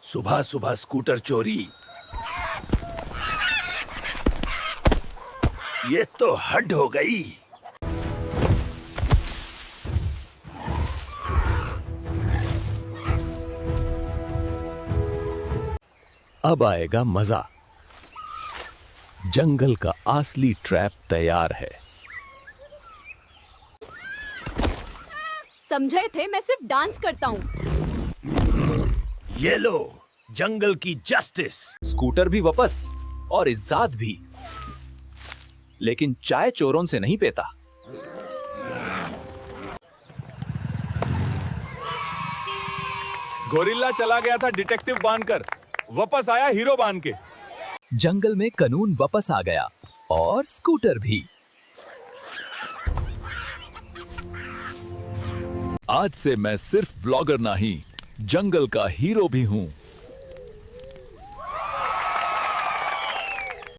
सुबह सुबह स्कूटर चोरी, ये तो हद हो गई। अब आएगा मजा। जंगल का असली ट्रैप तैयार है। समझे थे, मैं सिर्फ डांस करता हूँ। ये लो, जंगल की जस्टिस। स्कूटर भी वापस और इज्जत भी, लेकिन चाय चोरों से नहीं पीता। गोरिल्ला चला गया था डिटेक्टिव बनकर, वापस आया हीरो बन के। जंगल में कानून वापस आ गया और स्कूटर भी। आज से मैं सिर्फ व्लॉगर नहीं, जंगल का हीरो भी हूँ।